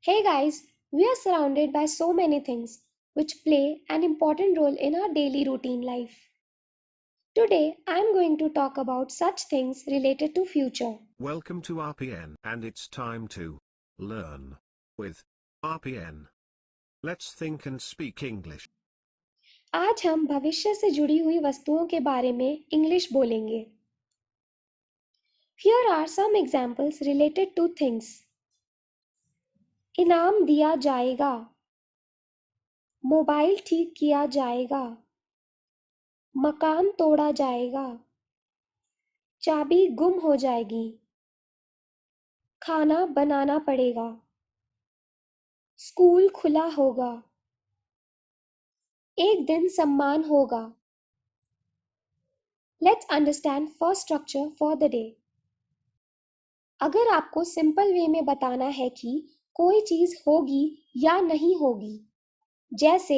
Hey guys, we are surrounded by so many things which play an important role in our daily routine life. Today I am going to talk about such things related to future. Welcome to RPN, and it's time to learn with RPN. Let's think and speak English. आज हम भविष्य से जुड़ी हुई वस्तुओं के बारे में इंग्लिश बोलेंगे. Here are some examples related to things. इनाम दिया जाएगा. मोबाइल ठीक किया जाएगा. मकान तोड़ा जाएगा. चाबी गुम हो जाएगी. खाना बनाना पड़ेगा. स्कूल खुला होगा. एक दिन सम्मान होगा. Let's understand first structure for the day. अगर आपको सिंपल वे में बताना है कि कोई चीज होगी या नहीं होगी, जैसे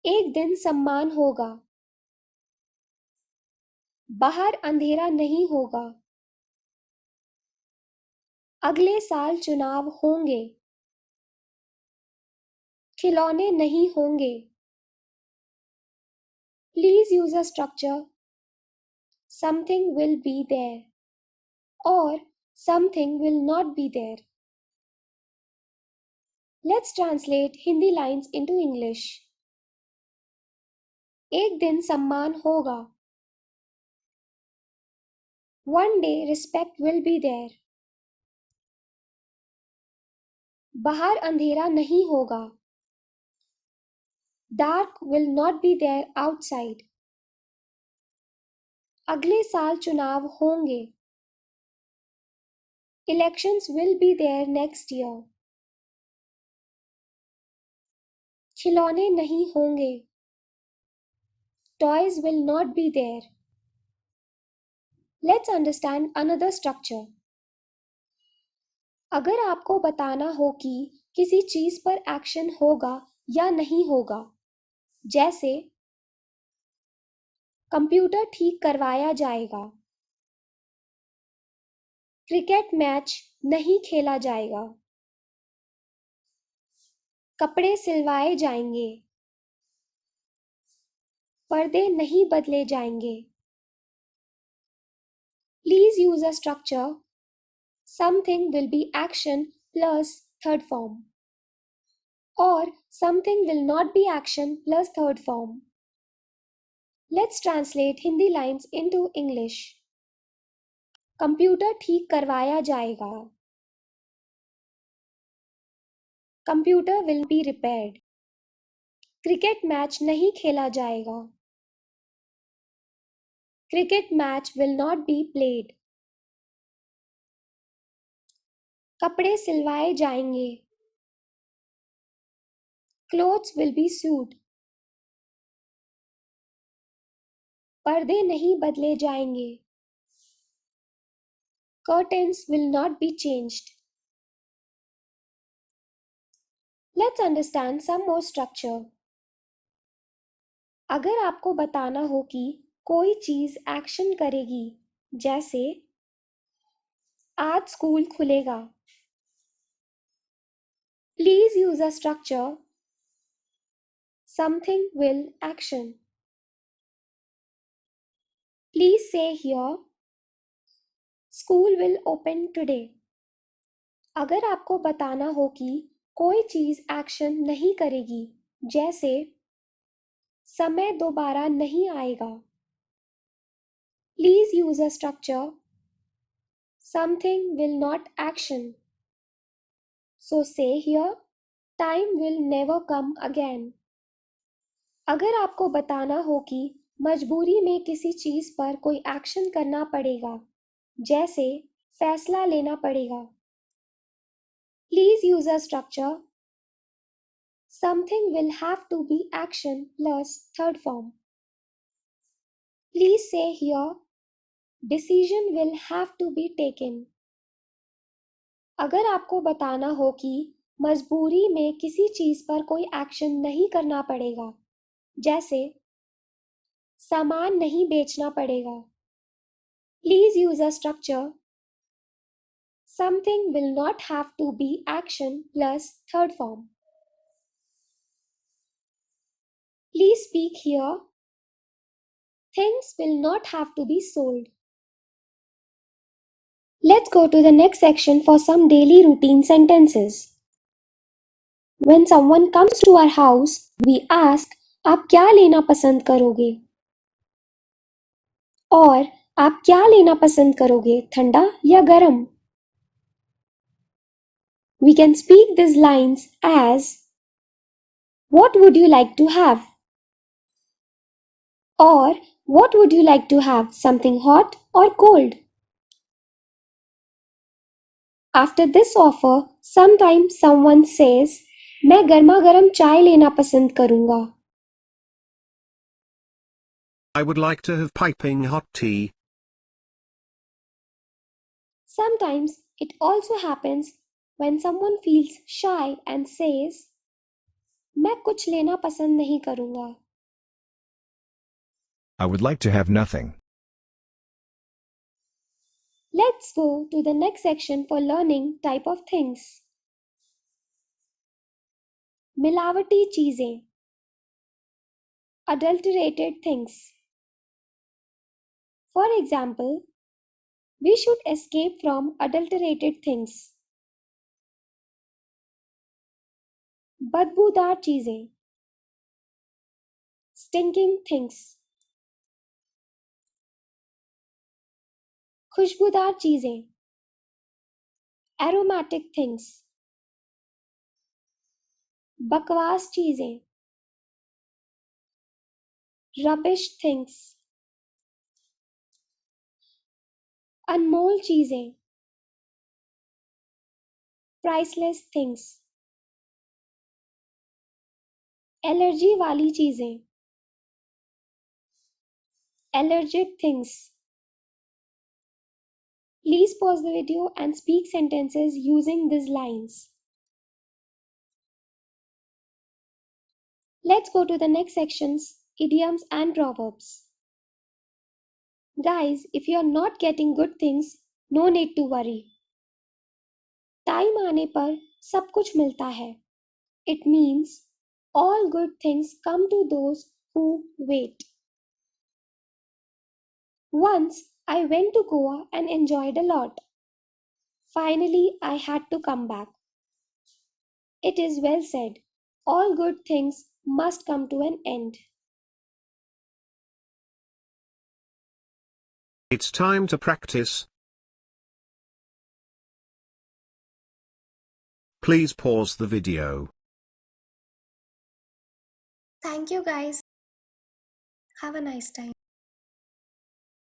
एक दिन सम्मान होगा, बाहर अंधेरा नहीं होगा, अगले साल चुनाव होंगे, खिलौने नहीं होंगे. Please use a structure something will be there or something will not be there. Let's translate Hindi lines into English. एक दिन सम्मान होगा. One day respect will be there. बाहर अंधेरा नहीं होगा. Dark will not be there outside. अगले साल चुनाव होंगे. Elections will be there next year. खिलौने नहीं होंगे. Toys will not be there. Let's understand another structure. अगर आपको बताना हो कि किसी चीज पर एक्शन होगा या नहीं होगा, जैसे कंप्यूटर ठीक करवाया जाएगा, क्रिकेट मैच नहीं खेला जाएगा, कपड़े सिलवाए जाएंगे, पर्दे नहीं बदले जाएंगे. Please use a structure something will be action plus third form or something will not be action plus third form. Let's translate Hindi lines into English. Computer ठीक करवाया जाएगा. Computer will be repaired. Cricket match नहीं खेला जाएगा. Cricket match will not be played. कपड़े सिलवाए जाएंगे. Clothes will be sewed. पर्दे नहीं बदले जाएंगे. Curtains will not be changed. Let's understand some more structure. अगर आपको बताना हो कि कोई चीज एक्शन करेगी, जैसे आज स्कूल खुलेगा, Please use a structure something will action. Please say here school will open today. अगर आपको बताना हो कि कोई चीज एक्शन नहीं करेगी, जैसे समय दोबारा नहीं आएगा, Please use a structure something will not action. So say here time will never come again. अगर आपको बताना हो कि मजबूरी में किसी चीज पर कोई एक्शन करना पड़ेगा, जैसे फैसला लेना पड़ेगा, Please use a structure something will have to be action plus third form. Please say here decision will have to be taken. अगर आपको बताना हो कि मजबूरी में किसी चीज पर कोई एक्शन नहीं करना पड़ेगा, जैसे सामान नहीं बेचना पड़ेगा, Please use a structure Something will not have to be action plus third form. Please speak here. Things will not have to be sold. Let's go to the next section for some daily routine sentences. When someone comes to our house, we ask, आप क्या लेना पसंद करोगे? और आप क्या लेना पसंद करोगे, ठंडा या गरम? We can speak these lines as what would you like to have? Or what would you like to have, something hot or cold? After this offer, sometimes someone says, मैं गर्मा गर्म चाय लेना पसंद करूंगा. I would like to have piping hot tea. Sometimes it also happens when someone feels shy and says, मैं कुछ लेना पसंद नहीं करूंगा. I would like to have nothing. Let's go to the next section for learning type of things. मिलावटी चीजें, adulterated things. For example, we should escape from adulterated things. बदबूदार चीजें, stinking things. खुशबूदार चीजें, aromatic things. बकवास चीजें, rubbish things. अनमोल चीजें, priceless things. Allergy वाली चीजें, allergic things. Please pause the video and speak sentences using these lines. Let's go to the next sections, idioms and proverbs. Guys, if you are not getting good things, no need to worry. Time आने पर सब कुछ मिलता है. It means all good things come to those who wait. Once I went to Goa and enjoyed a lot. Finally, I had to come back. It is well said. All good things must come to an end. It's time to practice. Please pause the video. Thank you guys. Have a nice time.